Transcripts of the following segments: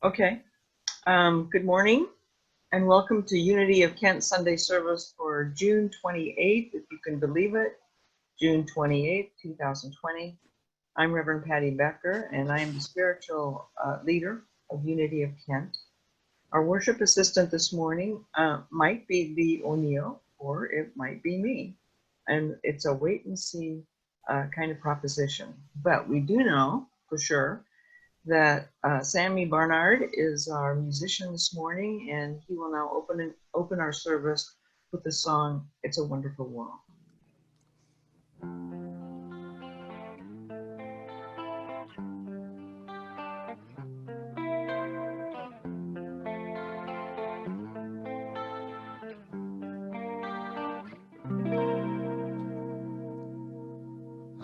Okay. Good morning and welcome to Unity of Kent Sunday service for June 28th, if you can believe it, June 28th, 2020. I'm Reverend Patty Becker and I am the spiritual leader of Unity of Kent. Our worship assistant this morning might be Lee O'Neill or it might be me. And it's a wait and see kind of proposition. But we do know for sure that Sammy Barnard is our musician this morning, and he will now open our service with the song "It's a Wonderful World."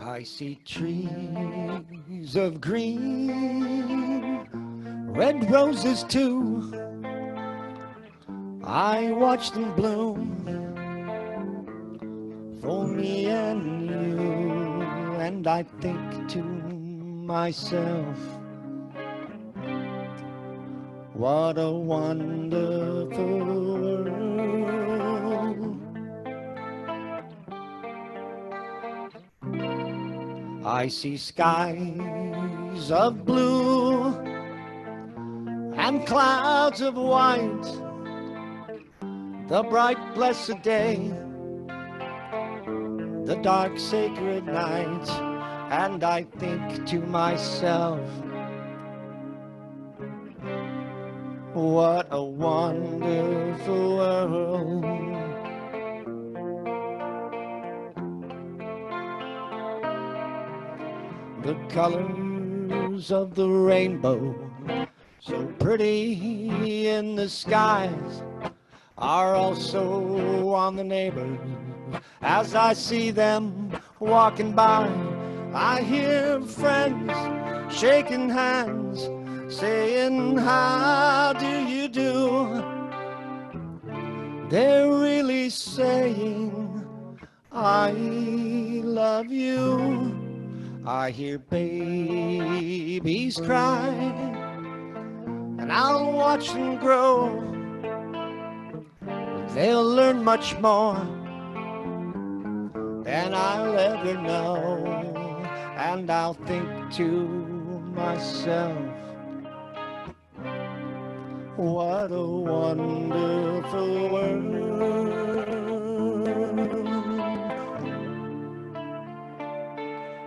I see trees of green, red roses too. I watch them bloom for me and you, and I think to myself, what a wonderful world. I see skies of blue and clouds of white, the bright blessed day, the dark sacred night, and I think to myself, what a wonderful world. The colors of the rainbow, so pretty in the skies, are also on the neighbors. As I see them walking by, I hear friends shaking hands, saying, how do you do? They're really saying, I love you. I hear babies cry, and I'll watch them grow. They'll learn much more than I'll ever know, and I'll think to myself, what a wonderful world.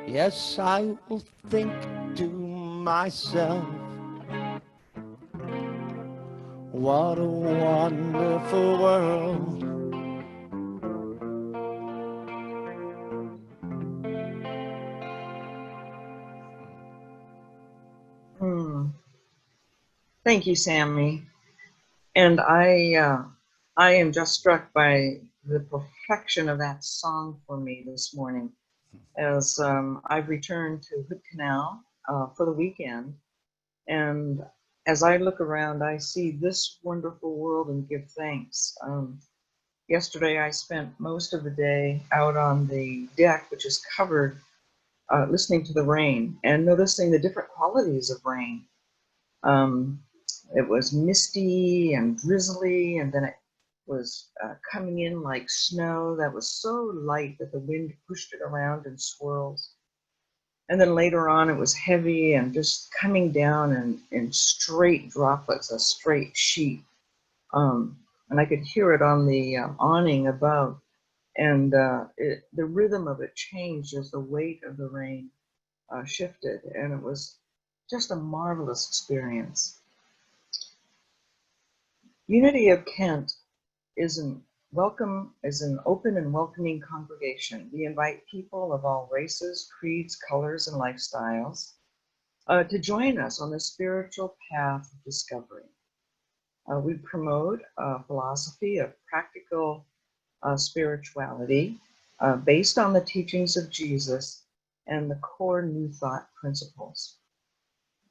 Yes, I will think to myself, what a wonderful world. Thank you, Sammy. And I am just struck by the perfection of that song for me this morning, as I've returned to Hood Canal for the weekend. And as I look around, I see this wonderful world and give thanks. Yesterday, I spent most of the day out on the deck, which is covered, listening to the rain and noticing the different qualities of rain. Um, it was misty and drizzly, and then it was coming in like snow that was so light that the wind pushed it around in swirls. And then later on, it was heavy and just coming down in straight droplets, a straight sheet. And I could hear it on the awning above. And the rhythm of it changed as the weight of the rain shifted. And it was just a marvelous experience. Unity of Kent is an open and welcoming congregation. We invite people of all races, creeds, colors, and lifestyles to join us on the spiritual path of discovery. We promote a philosophy of practical spirituality based on the teachings of Jesus and the core New Thought principles.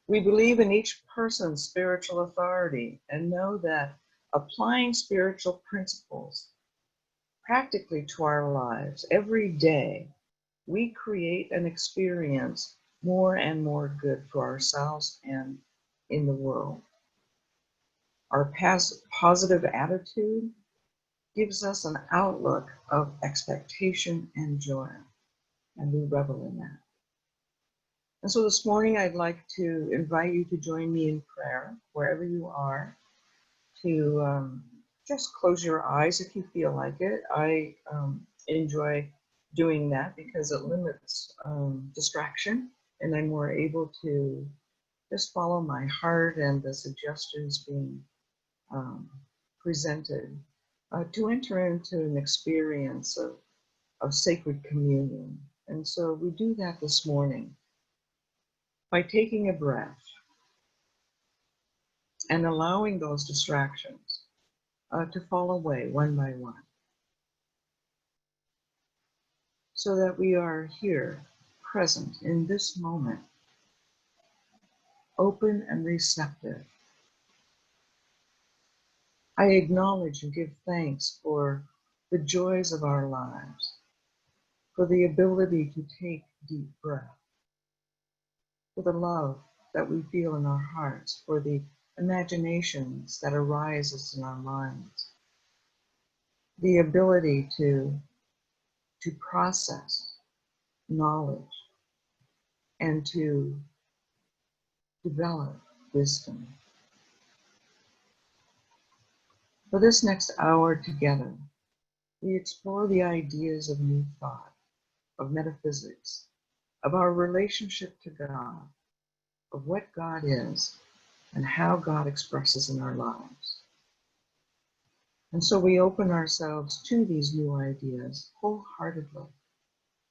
We believe in each person's spiritual authority and know that applying spiritual principles practically to our lives every day, we create and experience more and more good for ourselves and in the world. Our positive attitude gives us an outlook of expectation and joy, and we revel in that. And so this morning, I'd like to invite you to join me in prayer, wherever you are, to just close your eyes if you feel like it. I enjoy doing that because it limits distraction, and I'm more able to just follow my heart and the suggestions being presented to enter into an experience of sacred communion. And so we do that this morning by taking a breath and allowing those distractions to fall away one by one, so that we are here, present in this moment, open and receptive. I acknowledge and give thanks for the joys of our lives, for the ability to take deep breath, for the love that we feel in our hearts, for the imaginations that arises in our minds, the ability to process knowledge and to develop wisdom. For this next hour together, we explore the ideas of new thought, of metaphysics, of our relationship to God, of what God is and how God expresses in our lives. And so we open ourselves to these new ideas wholeheartedly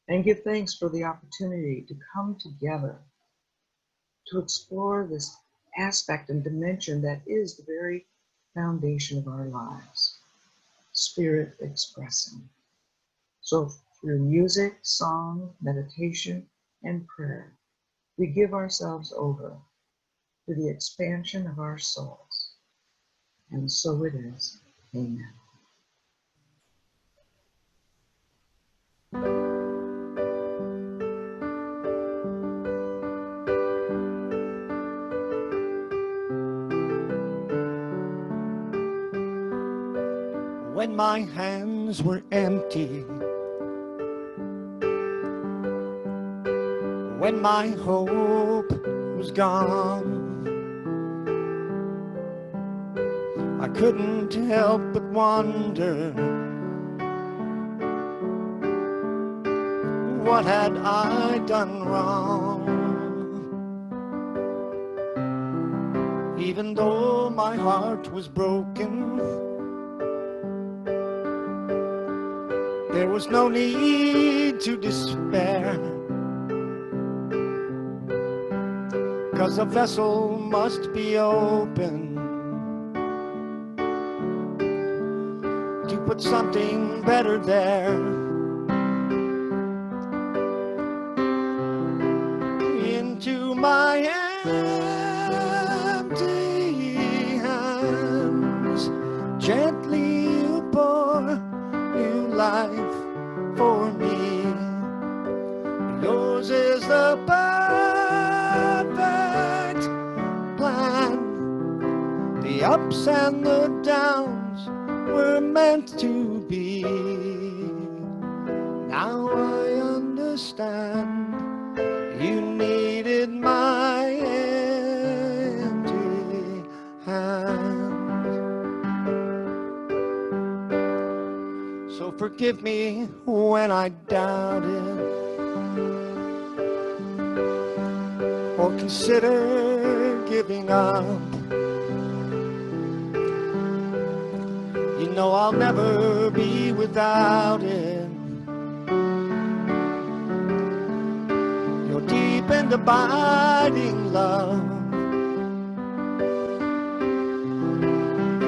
and give thanks for the opportunity to come together to explore this aspect and dimension that is the very foundation of our lives, spirit expressing. So through music, song, meditation, and prayer, we give ourselves over to the expansion of our souls. And so it is. Amen. When my hands were empty, when my hope was gone, I couldn't help but wonder, what had I done wrong? Even though my heart was broken, there was no need to despair, 'cause a vessel must be open to put something better there. Into my empty hands, gently you pour new life for me. Yours is the perfect plan. The ups and the downs were meant to be. Now I understand. You needed my empty hands. So forgive me when I doubted or consider giving up. You know I'll never be without it. Your deep and abiding love.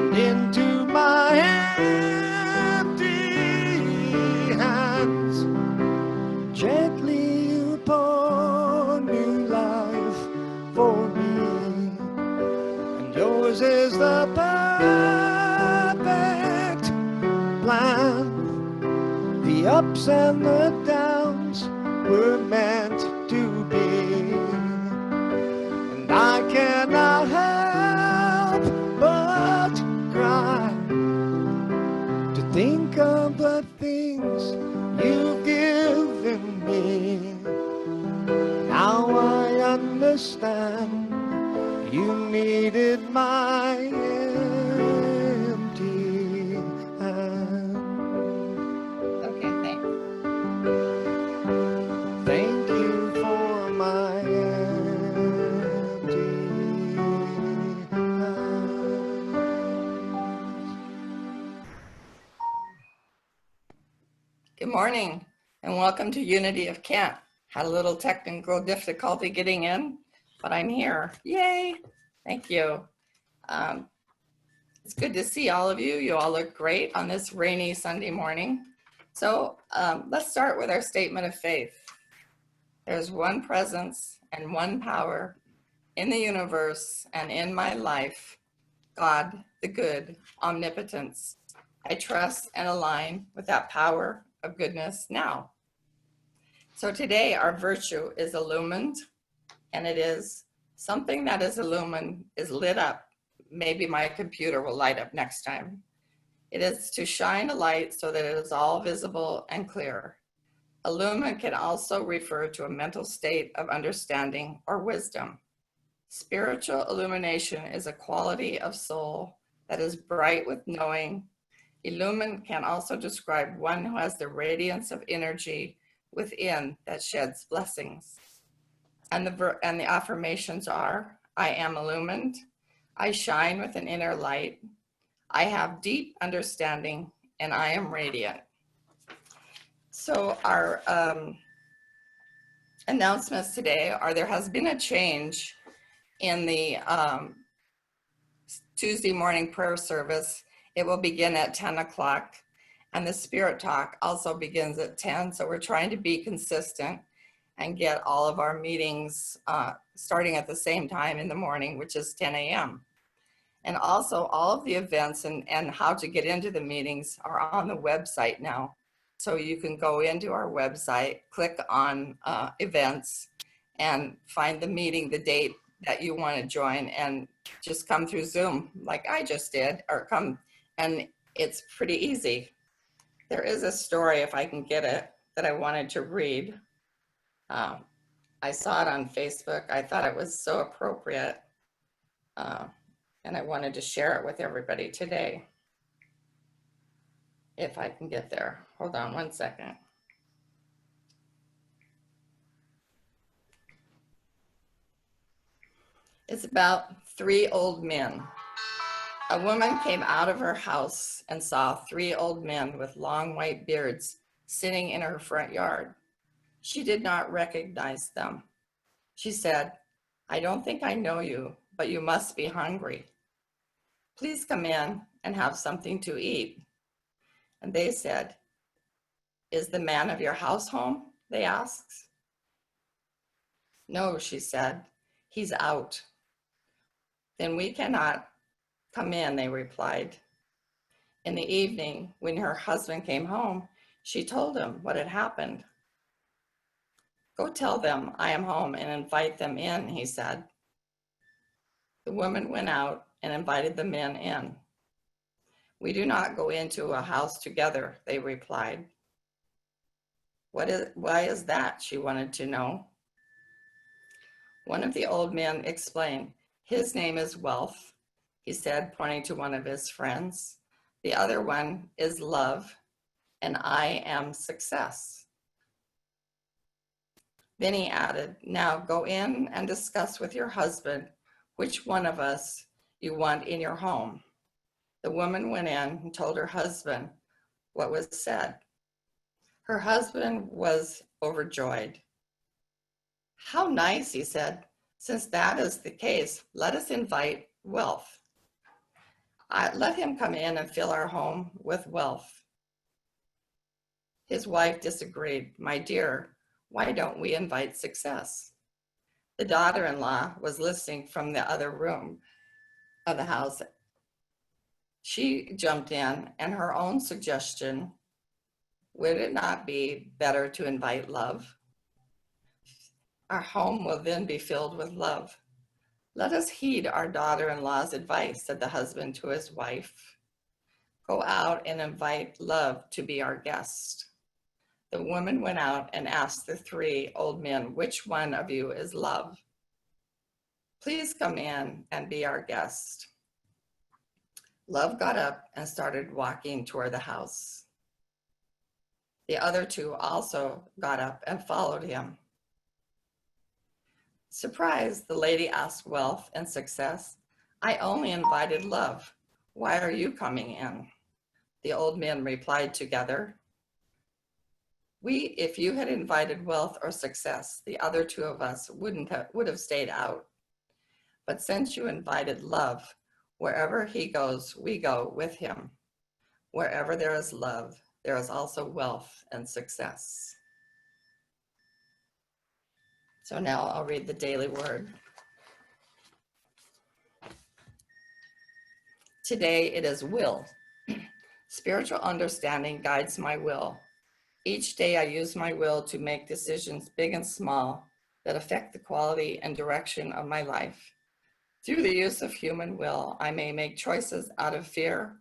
And into my empty hands, gently you pour new life for me. And yours is the perfect plan. The ups and the downs were meant to be. And I cannot help but needed my empty hand. Okay, thanks. Thank you for my empty hand. Good morning and welcome to Unity of Kent. Had a little technical difficulty getting in, but I'm here. Yay! Thank you. It's good to see all of you. You all look great on this rainy Sunday morning. So let's start with our statement of faith. There's one presence and one power in the universe and in my life, God, the good, omnipotence. I trust and align with that power of goodness now. So today our virtue is illumined, and it is something that is illumined is lit up. Maybe my computer will light up next time. It is to shine a light so that it is all visible and clear. Illumine can also refer to a mental state of understanding or wisdom. Spiritual illumination is a quality of soul that is bright with knowing. Illumine can also describe one who has the radiance of energy within that sheds blessings. And the affirmations are, I am illumined, I shine with an inner light, I have deep understanding, and I am radiant. So our announcements today are there has been a change in the Tuesday morning prayer service. It will begin at 10 o'clock, and the Spirit Talk also begins at 10. So we're trying to be consistent and get all of our meetings starting at the same time in the morning, which is 10 a.m. And also all of the events and how to get into the meetings are on the website now. So you can go into our website, click on events, and find the meeting, the date that you want to join, and just come through Zoom like I just did, or come, and it's pretty easy. There is a story, if I can get it, that I wanted to read. I saw it on Facebook. I thought it was so appropriate, and I wanted to share it with everybody today. If I can get there. Hold on one second. It's about 3 old men. A woman came out of her house and saw 3 old men with long white beards sitting in her front yard. She did not recognize them. She said, I don't think I know you, but you must be hungry. Please come in and have something to eat. And they said, is the man of your house home? They asked. No, she said, he's out. Then we cannot come in, they replied. In the evening, when her husband came home, she told him what had happened. Go tell them I am home and invite them in, he said. The woman went out and invited the men in. We do not go into a house together, they replied. Why is that? She wanted to know. One of the old men explained, his name is Wealth, he said, pointing to one of his friends. The other one is Love, and I am Success. Then he added, now go in and discuss with your husband which one of us you want in your home. The woman went in and told her husband what was said. Her husband was overjoyed. How nice, he said. Since that is the case, let us invite Wealth. Let him come in and fill our home with wealth. His wife disagreed. My dear, why don't we invite Success? The daughter-in-law was listening from the other room of the house. She jumped in, and her own suggestion, would it not be better to invite Love? Our home will then be filled with love. Let us heed our daughter-in-law's advice, said the husband to his wife. Go out and invite Love to be our guest. The woman went out and asked the 3 old men, which one of you is Love? Please come in and be our guest. Love got up and started walking toward the house. The other two also got up and followed him. Surprised, the lady asked Wealth and Success, "I only invited Love. Why are you coming in?" The old men replied together, If you had invited Wealth or Success, the other two of us would have stayed out. But since you invited Love, wherever he goes, we go with him. Wherever there is love, there is also wealth and success." So now I'll read the daily word. Today it is will. Spiritual understanding guides my will. Each day I use my will to make decisions big and small that affect the quality and direction of my life. Through the use of human will, I may make choices out of fear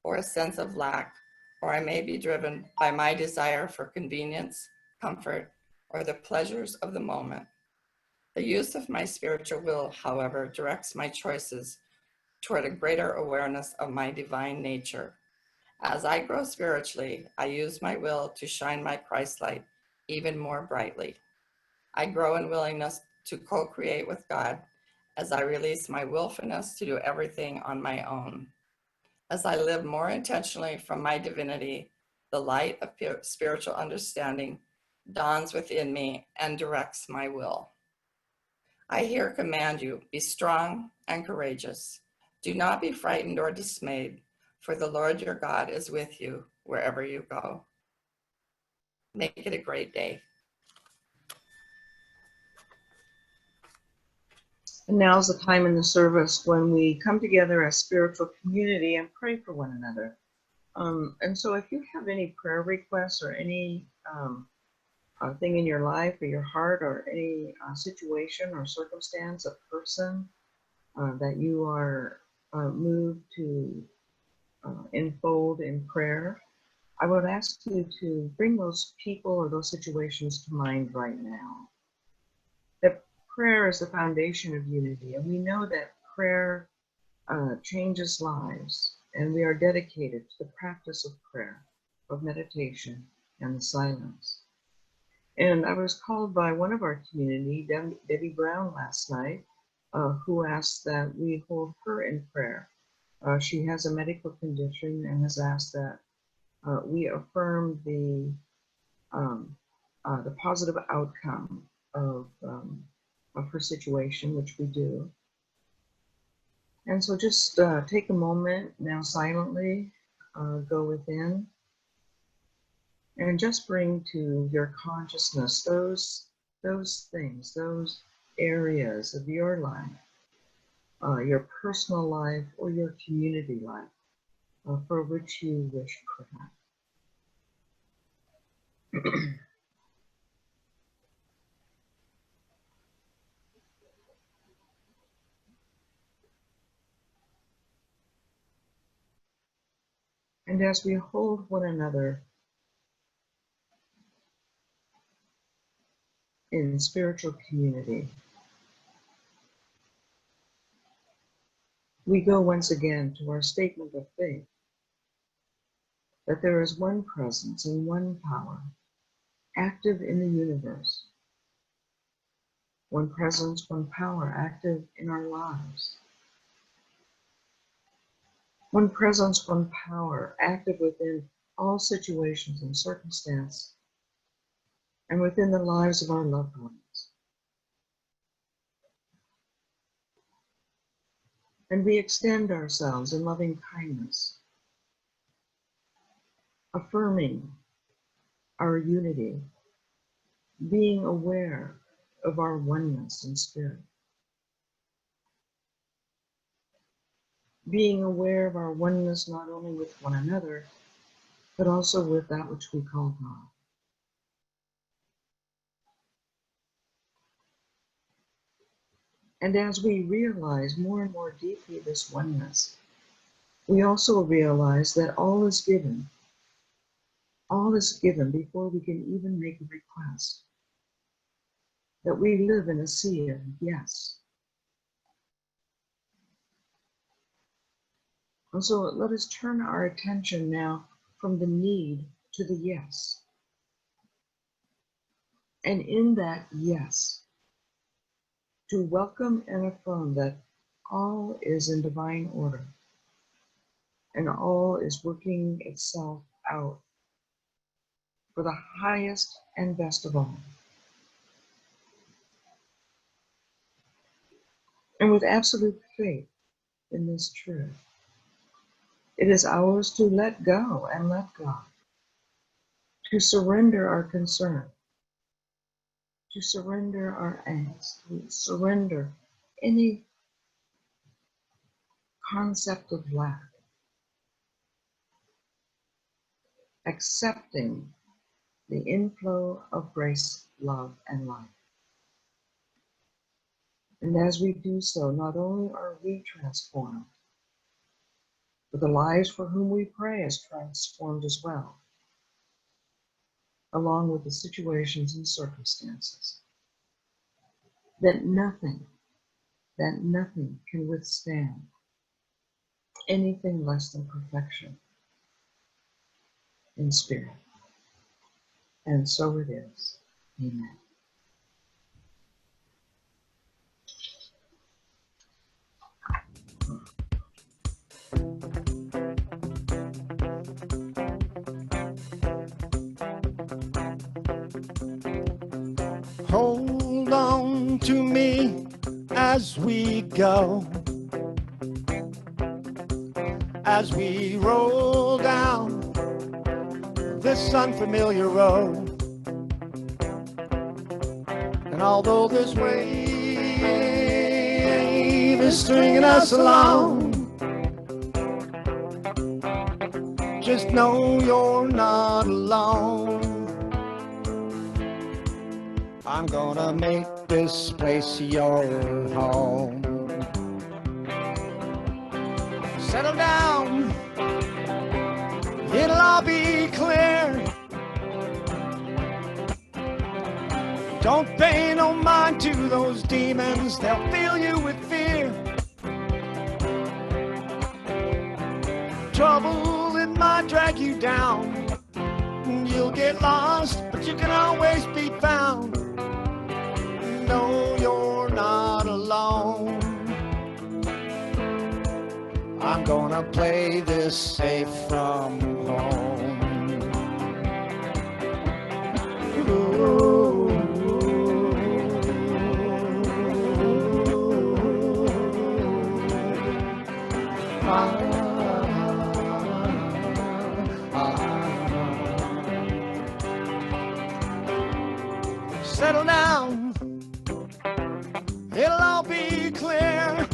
or a sense of lack, or I may be driven by my desire for convenience, comfort, or the pleasures of the moment. The use of my spiritual will, however, directs my choices toward a greater awareness of my divine nature. As I grow spiritually, I use my will to shine my Christ light even more brightly. I grow in willingness to co-create with God as I release my willfulness to do everything on my own. As I live more intentionally from my divinity, the light of spiritual understanding dawns within me and directs my will. I here command you, be strong and courageous. Do not be frightened or dismayed, for the Lord your God is with you wherever you go. Make it a great day. And now's the time in the service when we come together as spiritual community and pray for one another. And so if you have any prayer requests or any thing in your life or your heart or any situation or circumstance, a person that you are moved to enfold in prayer, I would ask you to bring those people or those situations to mind right now. That prayer is the foundation of unity, and we know that prayer changes lives, and we are dedicated to the practice of prayer, of meditation, and the silence. And I was called by one of our community, Debbie Brown, last night, who asked that we hold her in prayer. She has a medical condition and has asked that we affirm the positive outcome of her situation, which we do. And so just take a moment now silently, go within, and just bring to your consciousness those things, those areas of your life, your personal life or your community life, for which you wish prayer. And as we hold one another in spiritual community, we go once again to our statement of faith, that there is one presence and one power active in the universe. One presence, one power active in our lives. One presence, one power active within all situations and circumstances and within the lives of our loved ones. And we extend ourselves in loving kindness, affirming our unity, being aware of our oneness in spirit, being aware of our oneness not only with one another, but also with that which we call God. And as we realize more and more deeply this oneness, we also realize that all is given. All is given before we can even make a request. That we live in a sea of yes. And so let us turn our attention now from the need to the yes. And in that yes, to welcome and affirm that all is in divine order and all is working itself out for the highest and best of all. And with absolute faith in this truth, it is ours to let go and let God, to surrender our concern, to surrender our angst, to surrender any concept of lack, accepting the inflow of grace, love, and life. And as we do so, not only are we transformed, but the lives for whom we pray is transformed as well, along with the situations and circumstances. That nothing can withstand anything less than perfection in spirit. And so it is. Amen. Hold on to me as we go, as we roll down this unfamiliar road. And although this wave is stringing us along, just know you're not alone. I'm gonna make this place your home. Settle down, it'll all be clear. Don't pay no mind to those demons, they'll fill you with fear. Trouble, it might drag you down. You'll get lost, but you can always be found. No, you're not alone. I'm gonna play this safe from home. Ooh. Settle down, it'll all be clear.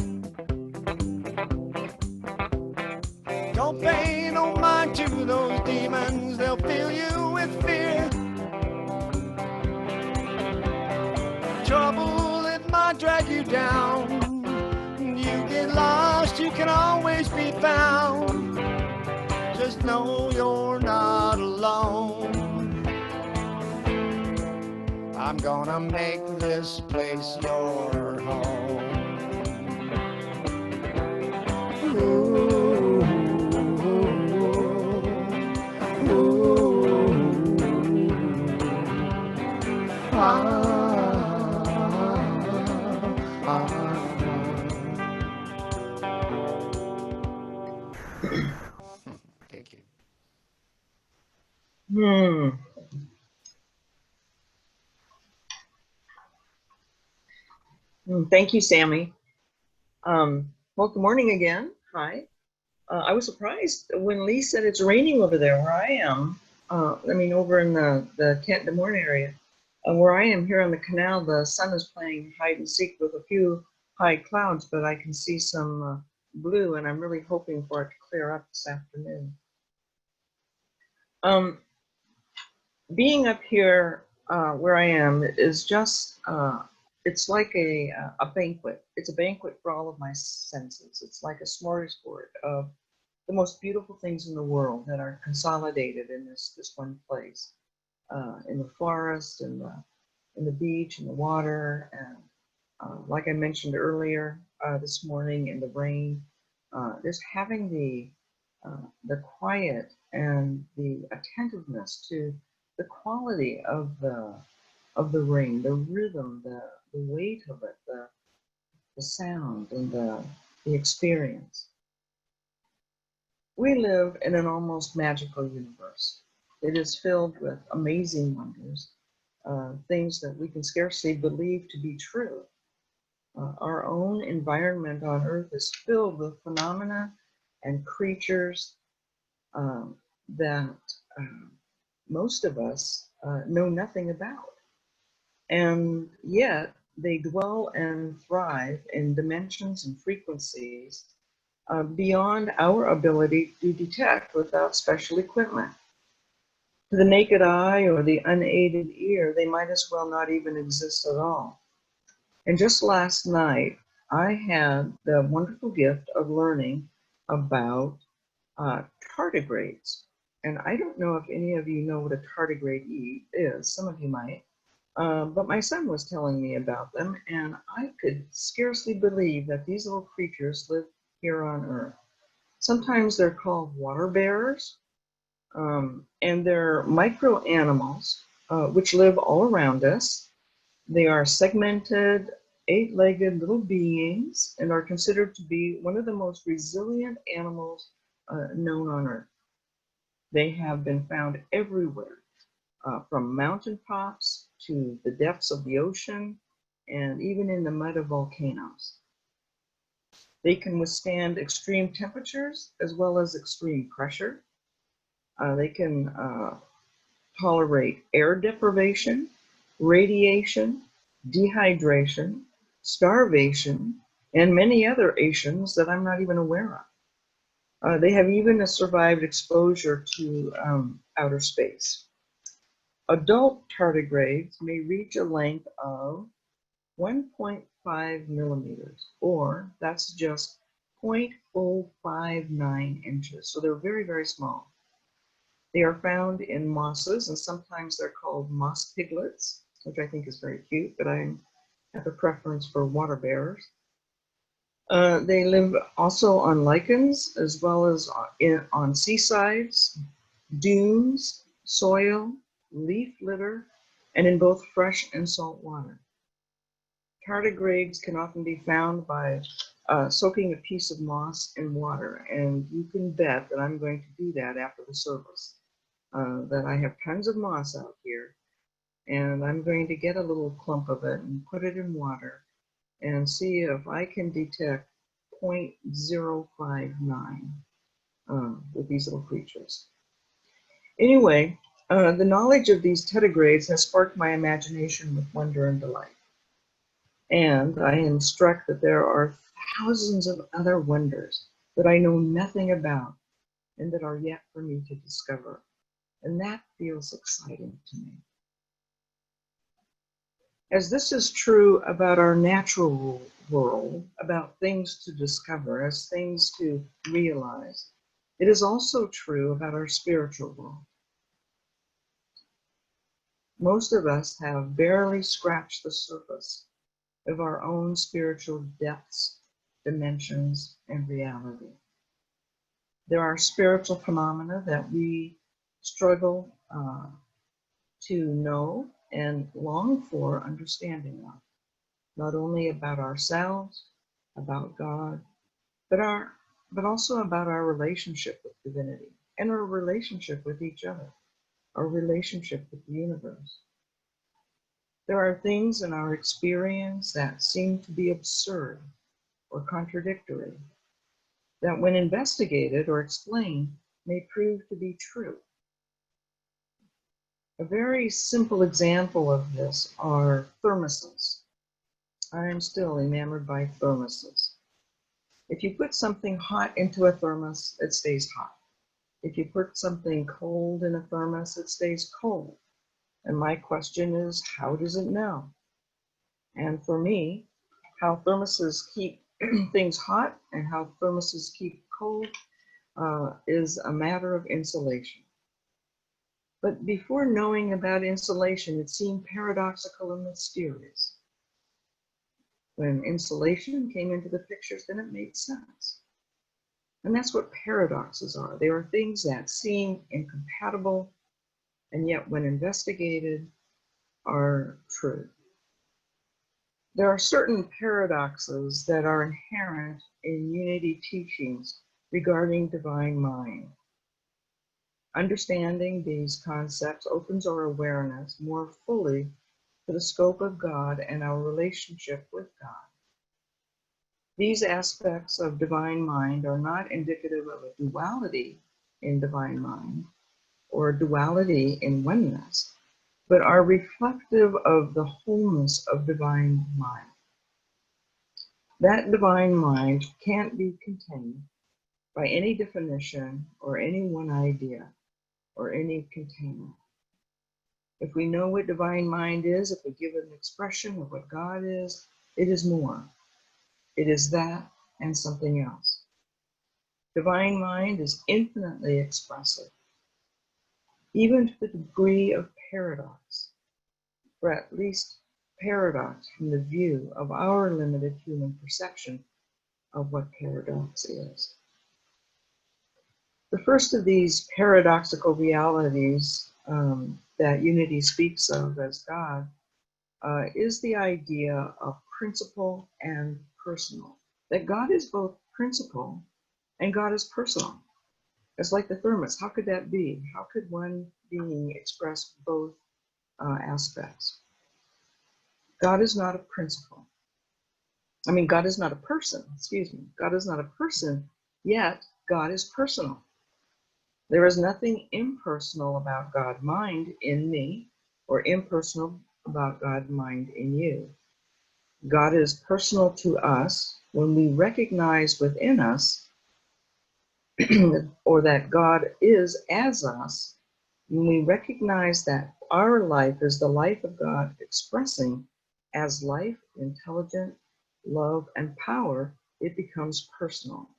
Don't pay no mind to those demons, they'll fill you with fear. Trouble, it might drag you down. You get lost, you can always be found. Just know you're not alone. I'm gonna make this place your home. Ooh, ooh, Thank you. Thank you, Sammy. Well, good morning again. Hi. I was surprised when Lee said it's raining over there where I am. Over in the Kent Des Moines area. Where I am here on the canal, the sun is playing hide and seek with a few high clouds, but I can see some blue, and I'm really hoping for it to clear up this afternoon. Being up here where I am is just, it's like a banquet. It's a banquet for all of my senses. It's like a smorgasbord of the most beautiful things in the world that are consolidated in this one place, in the forest, in the beach, in the water, and like I mentioned earlier this morning, in the rain. just having the quiet and the attentiveness to the quality of the ring, the rhythm, the weight of it, the sound, and the experience. We live in an almost magical universe. It is filled with amazing wonders, things that we can scarcely believe to be true. Our own environment on Earth is filled with phenomena and creatures that most of us know nothing about. And yet they dwell and thrive in dimensions and frequencies beyond our ability to detect without special equipment. To the naked eye or the unaided ear, they might as well not even exist at all. And just last night, I had the wonderful gift of learning about tardigrades. And I don't know if any of you know what a tardigrade is. Some of you might. But my son was telling me about them, and I could scarcely believe that these little creatures live here on Earth. Sometimes they're called water bearers, and they're micro animals which live all around us. They are segmented, 8-legged little beings and are considered to be one of the most resilient animals known on Earth. They have been found everywhere, from mountain tops to the depths of the ocean and even in the mud of volcanoes. They can withstand extreme temperatures as well as extreme pressure. They can tolerate air deprivation, radiation, dehydration, starvation, and many other ations that I'm not even aware of. They have even survived exposure to outer space. Adult tardigrades may reach a length of 1.5 millimeters, or that's just 0.059 inches. So they're very, very small. They are found in mosses, and sometimes they're called moss piglets, which I think is very cute, but I have a preference for water bearers. They live also on lichens, as well as on seasides, dunes, soil, leaf litter, and in both fresh and salt water. Tardigrades can often be found by soaking a piece of moss in water, and you can bet that I'm going to do that after the service. That I have tons of moss out here, and I'm going to get a little clump of it and put it in water and see if I can detect 0.059 with these little creatures. Anyway, the knowledge of these tardigrades has sparked my imagination with wonder and delight. And I am struck that there are thousands of other wonders that I know nothing about and that are yet for me to discover. And that feels exciting to me. As this is true about our natural world, about things to discover, as things to realize, it is also true about our spiritual world. Most of us have barely scratched the surface of our own spiritual depths, dimensions, and reality. There are spiritual phenomena that we struggle to know and long for understanding of, not only about ourselves, about God, but also about our relationship with divinity and our relationship with each other, our relationship with the universe. There are things in our experience that seem to be absurd or contradictory, that when investigated or explained may prove to be true. A very simple example of this are thermoses. I am still enamored by thermoses. If you put something hot into a thermos, it stays hot. If you put something cold in a thermos, it stays cold. And my question is, how does it know? And for me, how thermoses keep things hot and how thermoses keep cold is a matter of insulation. But before knowing about insulation, it seemed paradoxical and mysterious. When insulation came into the pictures, then it made sense. And that's what paradoxes are. They are things that seem incompatible, and yet when investigated, are true. There are certain paradoxes that are inherent in unity teachings regarding divine mind. Understanding these concepts opens our awareness more fully to the scope of God and our relationship with God. These aspects of divine mind are not indicative of a duality in divine mind or a duality in oneness, but are reflective of the wholeness of divine mind. That divine mind can't be contained by any definition or any one idea or any container. If we know what divine mind is, if we give it an expression of what God is, it is more. It is that and something else. Divine mind is infinitely expressive, even to the degree of paradox, or at least paradox from the view of our limited human perception of what paradox is. The first of these paradoxical realities that unity speaks of as God is the idea of principle and personal. That God is both principle and God is personal. It's like the thermos. How could that be? How could one being express both aspects? God is not a principle. God is not a person, excuse me. God is not a person, yet God is personal. There is nothing impersonal about God mind in me or impersonal about God mind in you. God is personal to us when we recognize within us or that God is as us, when we recognize that our life is the life of God expressing as life, intelligent, love, and power, it becomes personal.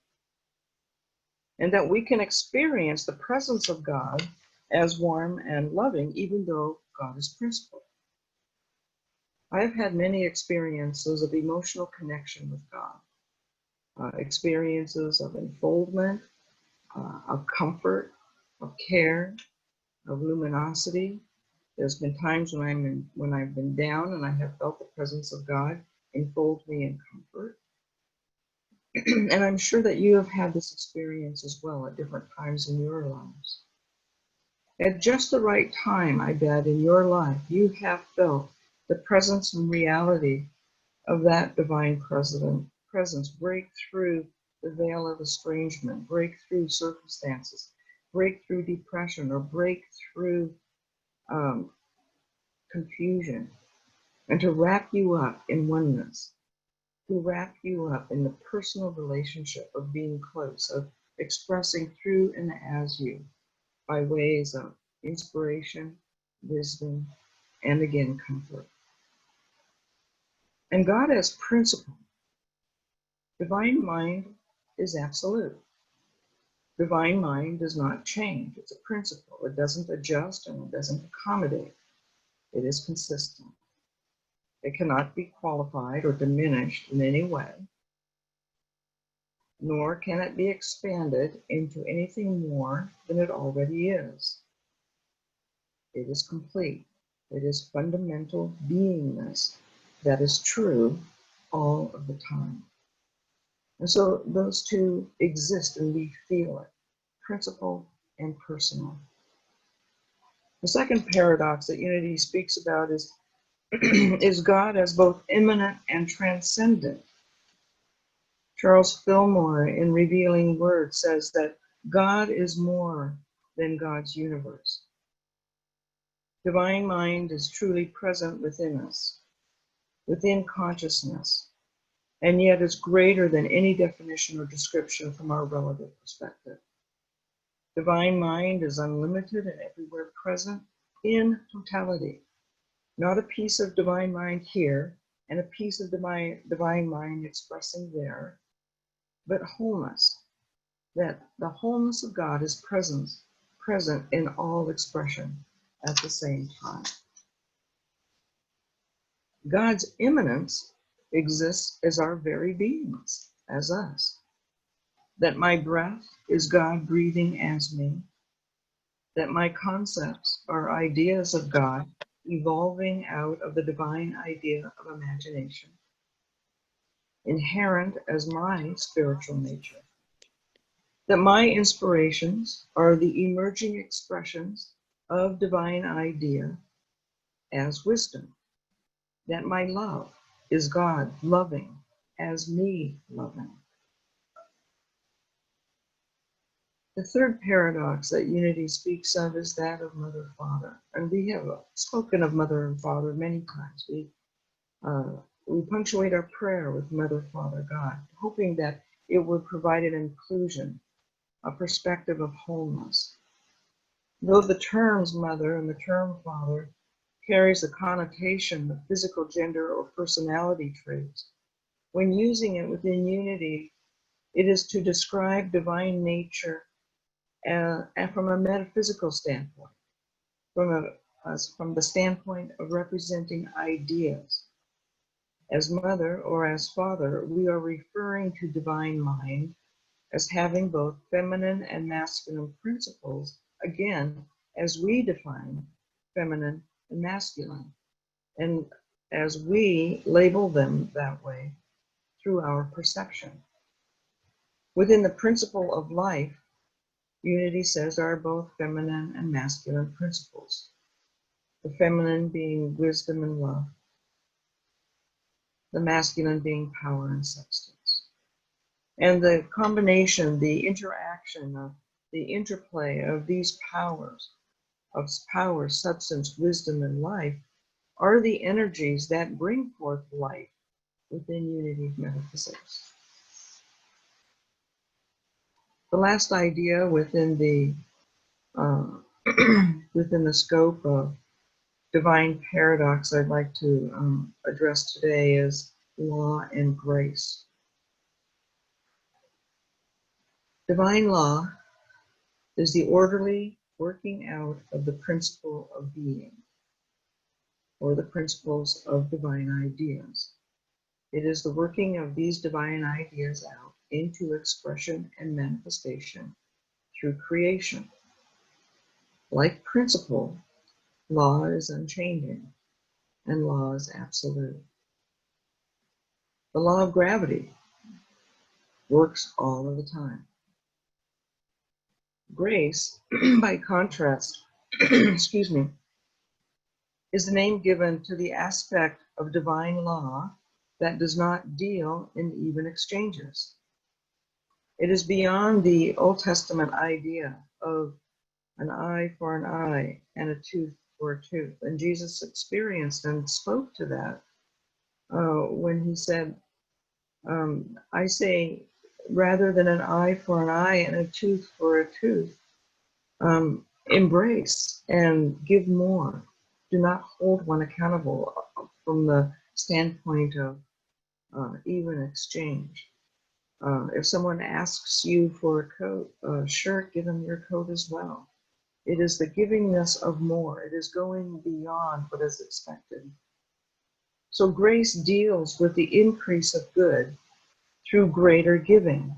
And that we can experience the presence of God as warm and loving, even though God is principle. I have had many experiences of emotional connection with God, experiences of enfoldment, of comfort, of care, of luminosity. There's been times when I've been down and I have felt the presence of God enfold me in comfort. And I'm sure that you have had this experience as well at different times in your lives. At just the right time, I bet, in your life, you have felt the presence and reality of that divine presence break through the veil of estrangement, break through circumstances, break through depression, or break through confusion, and to wrap you up in oneness, to wrap you up in the personal relationship of being close, of expressing through and as you by ways of inspiration, wisdom, and again, comfort. And God as principle. Divine mind is absolute. Divine mind does not change. It's a principle. It doesn't adjust and it doesn't accommodate. It is consistent. It cannot be qualified or diminished in any way, nor can it be expanded into anything more than it already is. It is complete. It is fundamental beingness that is true all of the time. And so those two exist and we feel it, principle and personal. The second paradox that unity speaks about is, is God as both immanent and transcendent. Charles Fillmore, in Revealing Words, says that God is more than God's universe. Divine mind is truly present within us, within consciousness, and yet is greater than any definition or description from our relative perspective. Divine mind is unlimited and everywhere present in totality, not a piece of divine mind here and a piece of divine mind expressing there, but wholeness, that the wholeness of God is present in all expression at the same time. God's immanence exists as our very beingness, as us. that my breath is God breathing as me, that my concepts are ideas of God evolving out of the divine idea of imagination, inherent as my spiritual nature, that my inspirations are the emerging expressions of divine idea as wisdom, that my love is God loving as me loving. The third paradox that unity speaks of is that of Mother-Father. And we have spoken of Mother and Father many times. We punctuate our prayer with Mother, Father, God, hoping that it would provide an inclusion, a perspective of wholeness. Though the terms Mother and the term Father carries a connotation of physical, gender, or personality traits, when using it within unity, it is to describe divine nature and from a metaphysical standpoint, from the standpoint of representing ideas. As Mother or as Father, we are referring to divine mind as having both feminine and masculine principles, again, as we define feminine and masculine, and as we label them that way through our perception. Within the principle of life, unity says are both feminine and masculine principles, the feminine being wisdom and love, the masculine being power and substance. And the combination, the interaction, the interplay of these powers, of power, substance, wisdom, and life, are the energies that bring forth life within unity metaphysics. The last idea within the within the scope of divine paradox I'd like to address today is law and grace. Divine law is the orderly working out of the principle of being, or the principles of divine ideas. It is the working of these divine ideas out into expression and manifestation through creation. Like principle, law is unchanging, and law is absolute. The law of gravity works all of the time. Grace, by contrast, excuse me, is the name given to the aspect of divine law that does not deal in even exchanges. It is beyond the Old Testament idea of an eye for an eye and a tooth for a tooth. And Jesus experienced and spoke to that when he said, I say, rather than an eye for an eye and a tooth for a tooth, embrace and give more. Do not hold one accountable from the standpoint of even exchange. If someone asks you for a coat, a shirt, give them your coat as well. It is the givingness of more. It is going beyond what is expected. So grace deals with the increase of good through greater giving.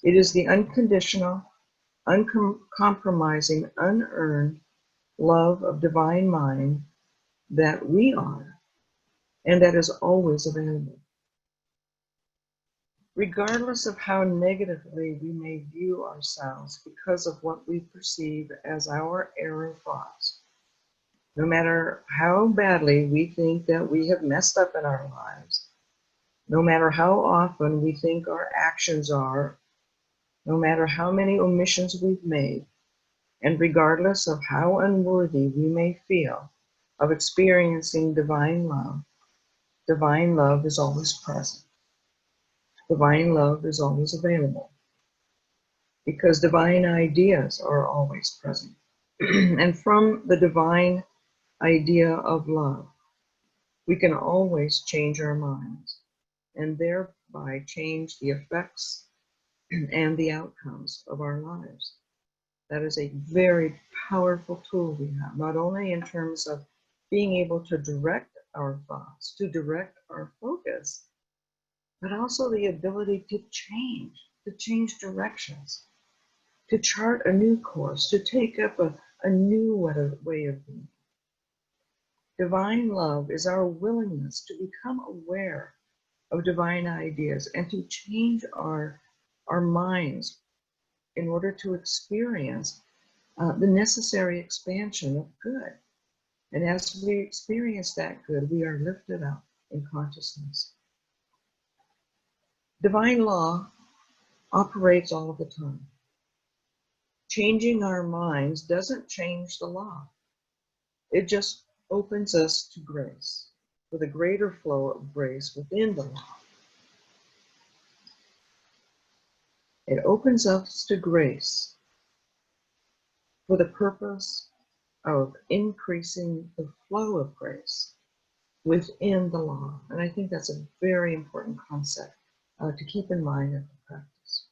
It is the unconditional, uncompromising, unearned love of divine mind that we are, and that is always available. Regardless of how negatively we may view ourselves because of what we perceive as our error thoughts, no matter how badly we think that we have messed up in our lives, no matter how often we think our actions are, no matter how many omissions we've made, and regardless of how unworthy we may feel of experiencing divine love is always present. Divine love is always available because divine ideas are always present. And from the divine idea of love, we can always change our minds and thereby change the effects and the outcomes of our lives. That is a very powerful tool we have, not only in terms of being able to direct our thoughts, to direct our focus, but also the ability to change to change directions, to chart a new course, to take up a new way of being. Divine love is our willingness to become aware of divine ideas and to change our minds in order to experience the necessary expansion of good. And as we experience that good, we are lifted up in consciousness. Divine law operates all the time. Changing our minds doesn't change the law. It just opens us to grace, with a greater flow of grace within the law. It opens us to grace for the purpose of increasing the flow of grace within the law. And I think that's a very important concept to keep in mind in the practice.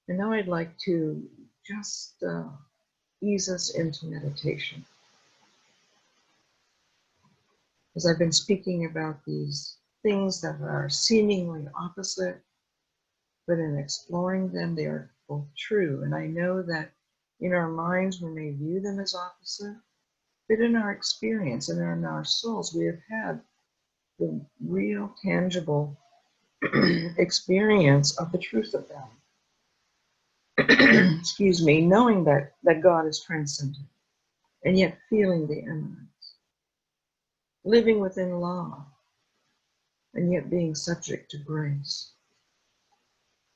And now I'd like to just ease us into meditation. As I've been speaking about these things that are seemingly opposite, but in exploring them, they are both true. And I know that in our minds, we may view them as opposite, but in our experience and in our souls, we have had the real, tangible experience of the truth of them. Excuse me, knowing that God is transcendent, and yet feeling the immanence, living within law, and yet being subject to grace,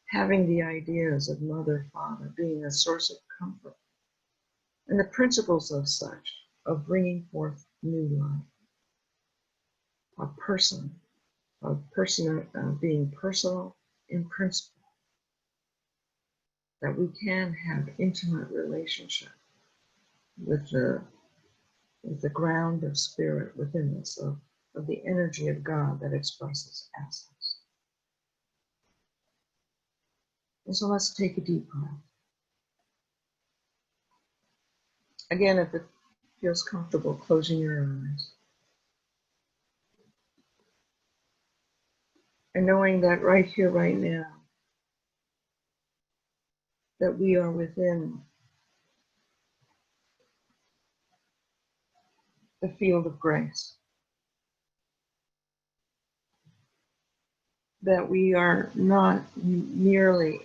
having the ideas of mother, father, being a source of comfort, and the principles of such, of bringing forth new life, being personal in principle, that we can have intimate relationship with the ground of spirit within us, of the energy of God that expresses essence. And so let's take a deep breath. Again, if it feels comfortable, closing your eyes. And knowing that right here, right now, that we are within the field of grace. That we are not merely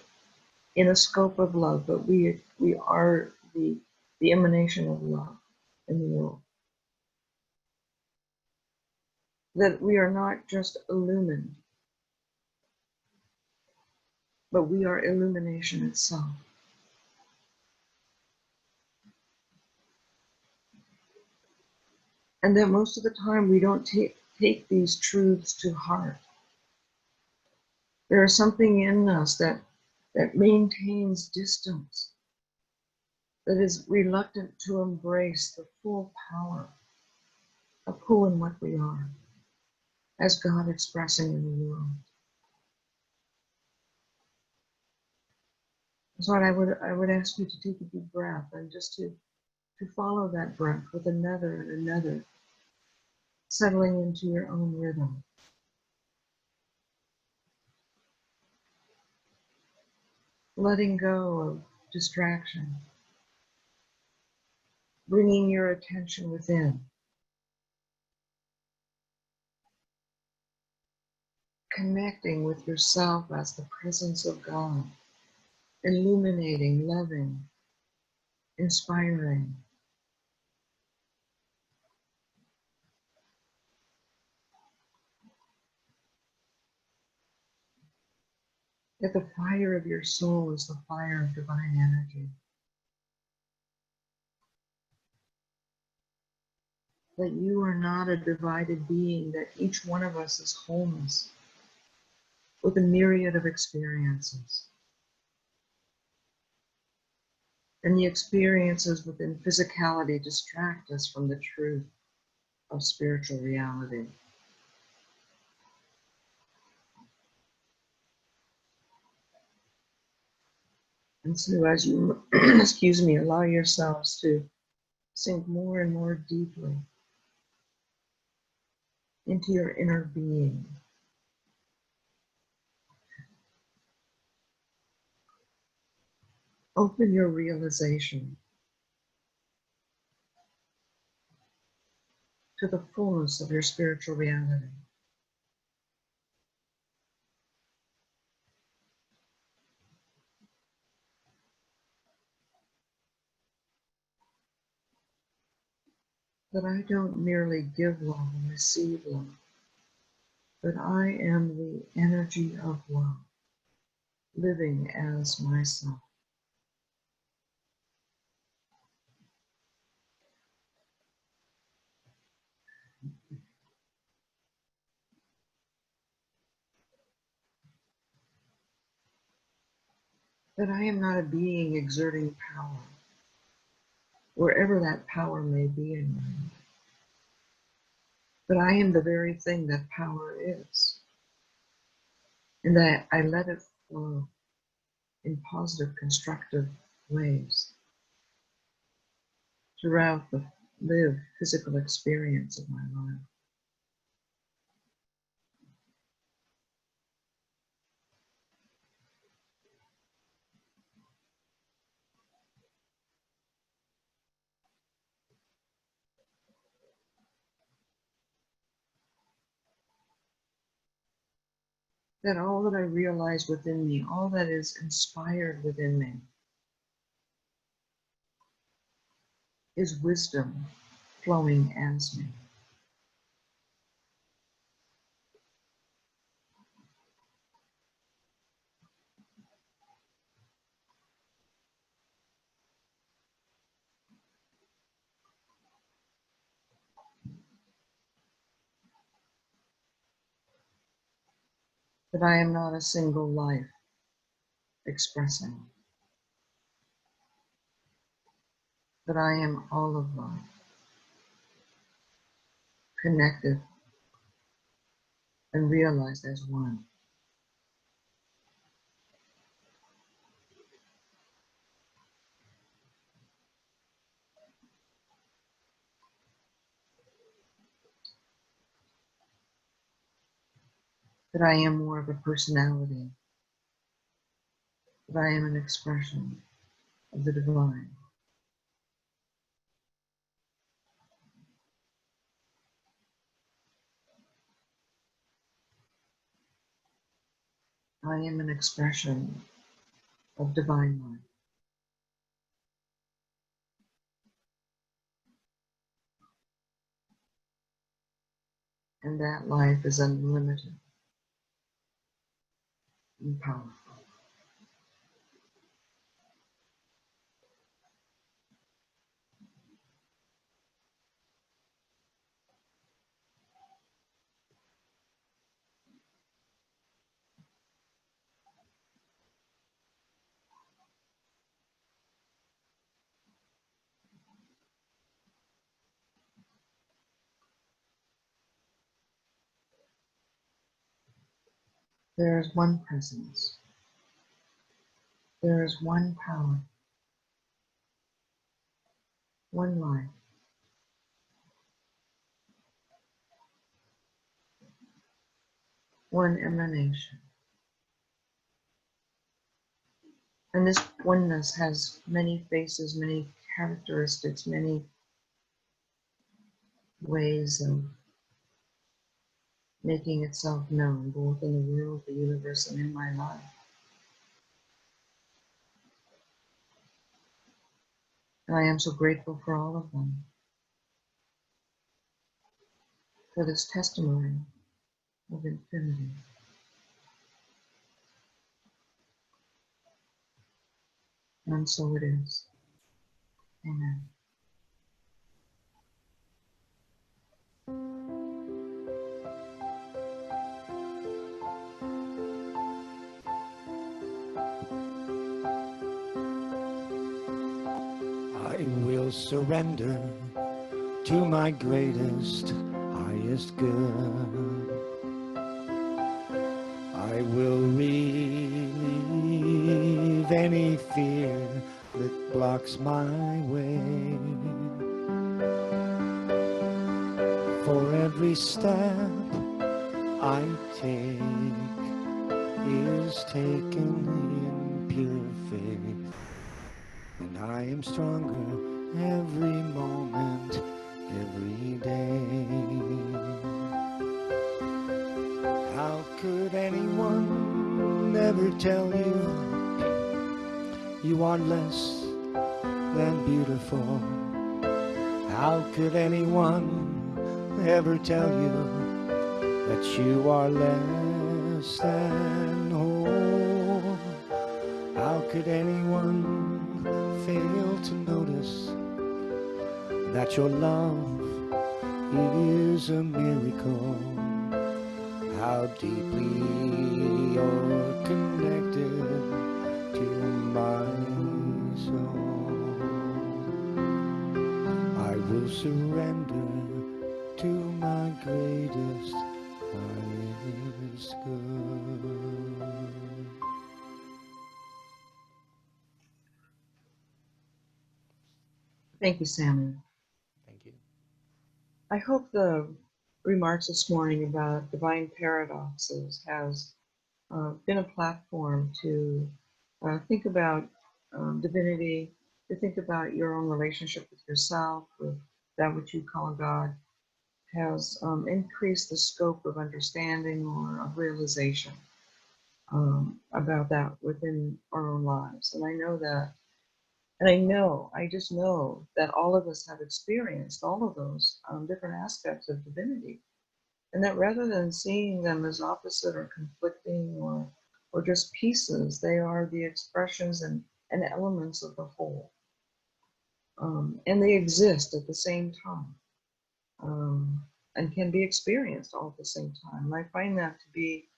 in a scope of love, but we are the emanation of love in the world. That we are not just illumined, but we are illumination itself. And that most of the time we don't take these truths to heart. There is something in us that maintains distance, that is reluctant to embrace the full power of who and what we are, as God expressing in the world. So I would ask you to take a deep breath and just to follow that breath with another and another, settling into your own rhythm. Letting go of distraction, bringing your attention within, connecting with yourself as the presence of God, illuminating, loving, inspiring. That the fire of your soul is the fire of divine energy. That you are not a divided being, that each one of us is wholeness with a myriad of experiences. And the experiences within physicality distract us from the truth of spiritual reality. And so as you, excuse me, allow yourselves to sink more and more deeply into your inner being, Open your realization to the fullness of your spiritual reality. That I don't merely give love and receive love, but I am the energy of love, living as myself. That I am not a being exerting power, wherever that power may be in my life. But I am the very thing that power is, and that I let it flow in positive, constructive ways throughout the lived physical experience of my life. That all that I realize within me, all that is inspired within me, is wisdom flowing as me. That I am not a single life expressing, but I am all of life, connected and realized as one. That I am more of a personality, that I am an expression of the divine. I am an expression of divine life. And that life is unlimited and powerful. There is one presence. There is one power, one life, one emanation. And this oneness has many faces, many characteristics, many ways of making itself known, both in the world, the universe, and in my life. And I am so grateful for all of them, for this testimony of infinity. And so it is. Amen. I will surrender to my greatest, highest good. I will relieve any fear that blocks my way. For every step I take is taken in pure faith. and I am stronger every moment, every day. How could anyone ever tell you you are less than beautiful? How could anyone ever tell you that you are less than whole? How could anyone fail to notice that your love is a miracle? How deeply you're connected to my soul. I will surrender to my greatest, highest good. Thank you, Sammy. Thank you. I hope the remarks this morning about divine paradoxes has been a platform to think about divinity, to think about your own relationship with yourself, with that which you call God, has increased the scope of understanding or of realization about that within our own lives. And I know that, and I just know that all of us have experienced all of those different aspects of divinity. And that rather than seeing them as opposite or conflicting or just pieces, they are the expressions and elements of the whole. And they exist at the same time and can be experienced all at the same time. And I find that to be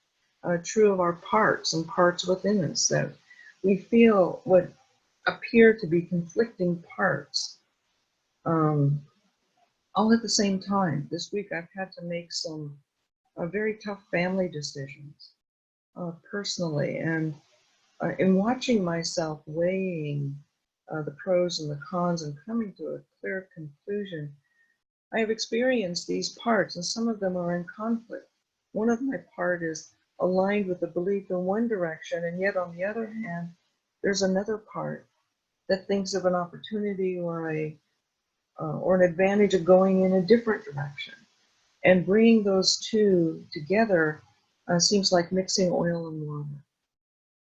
true of our parts and parts within us, that we feel what appear to be conflicting parts all at the same time. This week I've had to make some very tough family decisions personally, and in watching myself weighing the pros and the cons and coming to a clear conclusion, I have experienced these parts, and some of them are in conflict. One of my part is aligned with the belief in one direction, and yet on the other hand, there's another part that thinks of an opportunity or an advantage of going in a different direction. And bringing those two together seems like mixing oil and water.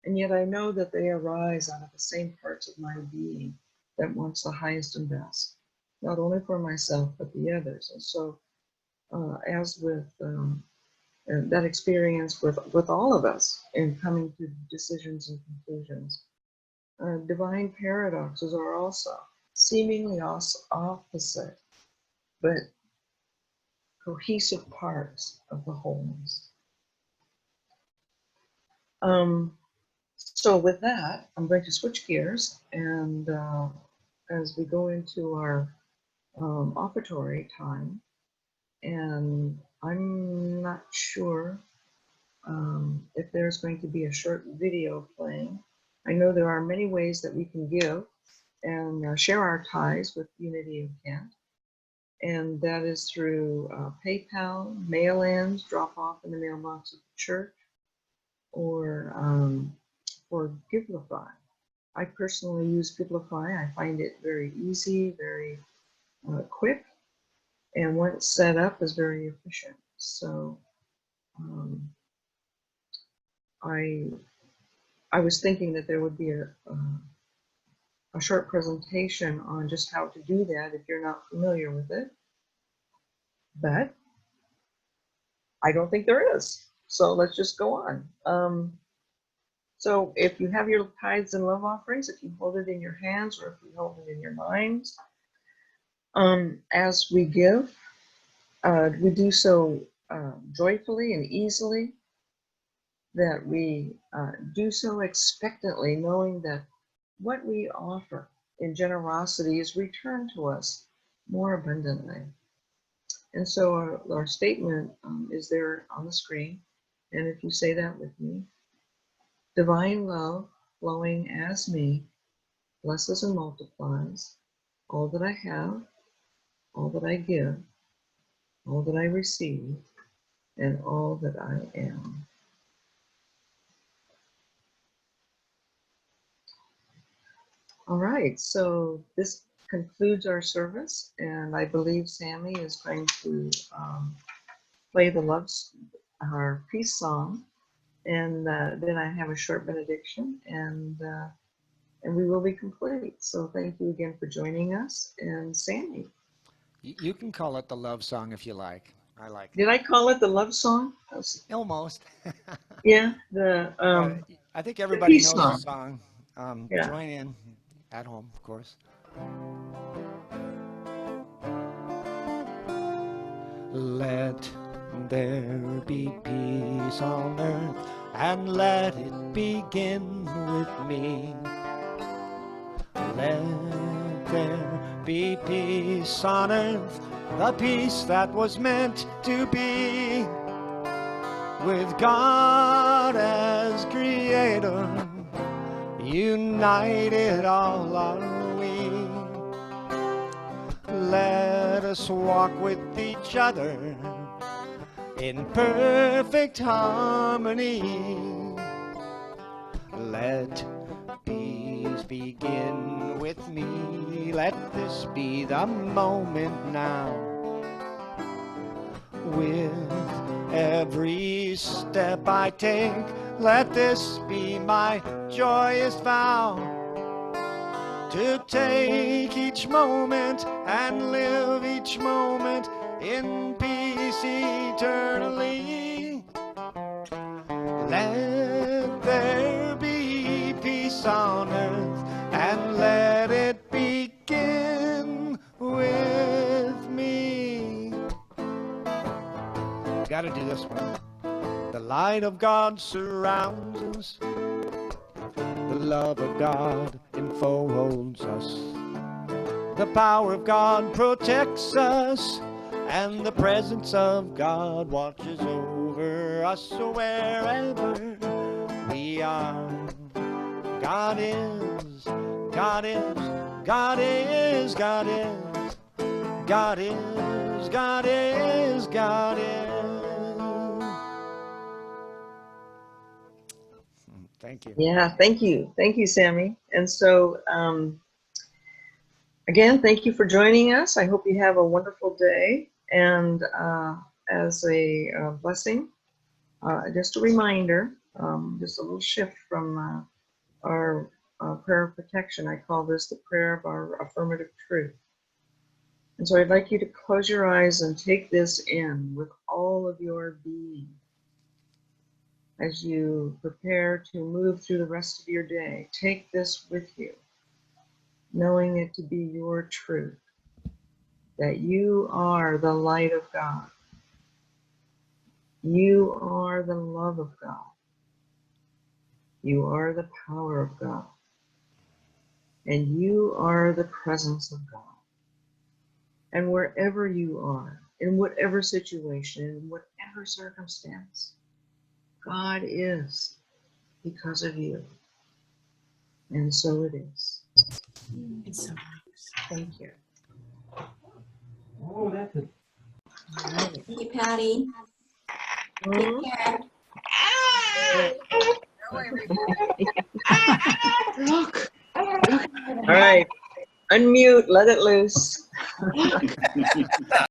And yet I know that they arise out of the same parts of my being that wants the highest and best, not only for myself, but the others. And so as with that experience with all of us in coming to decisions and conclusions, divine paradoxes are also seemingly opposite, but cohesive parts of the wholeness. So with that, I'm going to switch gears, and as we go into our offertory time, and I'm not sure if there's going to be a short video playing. I know there are many ways that we can give and share our ties with Unity of Kent, and that is through PayPal, mail-ins, drop off in the mailbox of the church, or Givelify. I personally use Givelify. I find it very easy, very quick, and once set up is very efficient. So I was thinking that there would be a short presentation on just how to do that if you're not familiar with it, but I don't think there is. So let's just go on. So if you have your tithes and love offerings, if you hold it in your hands or if you hold it in your minds, as we give, we do so joyfully and easily, that we do so expectantly, knowing that what we offer in generosity is returned to us more abundantly. And so our statement is there on the screen. And if you say that with me: divine love flowing as me blesses and multiplies all that I have, all that I give, all that I receive, and all that I am. All right, so this concludes our service, and I believe Sammy is going to play our peace song, and then I have a short benediction, and we will be complete. So thank you again for joining us, and Sammy. You can call it the love song if you like. I like it. Did I call it the love song? Almost. Yeah, I think everybody peace knows song. the song. Yeah. Join in at home, of course. Let there be peace on earth, and let it begin with me. Let there be peace on earth, the peace that was meant to be. With God as creator, united all are we. Let us walk with each other in perfect harmony. Let peace begin with me. Let this be the moment now. With every step I take, let this be my joyous vow, to take each moment and live each moment in peace eternally. Let there be peace on earth, and let it begin with me. Gotta do this one. The light of God surrounds us. The love of God enfolds us. The power of God protects us. And the presence of God watches over us wherever we are. God is, God is, God is, God is, God is, God is, God is. Thank you. Yeah, thank you. Thank you, Sammy. And so, again, thank you for joining us. I hope you have a wonderful day. And as a blessing, just a reminder, just a little shift from our prayer of protection. I call this the prayer of our affirmative truth. And so I'd like you to close your eyes and take this in with all of your being as you prepare to move through the rest of your day. Take this with you, knowing it to be your truth, that you are the light of God. You are the love of God. You are the power of God. And you are the presence of God. And wherever you are, in whatever situation, in whatever circumstance, God is because of you. And so it is. It's so Thank you. Oh, that's it. Thank you, Patty. Mhm. Take care. Look. All right. Unmute, let it loose.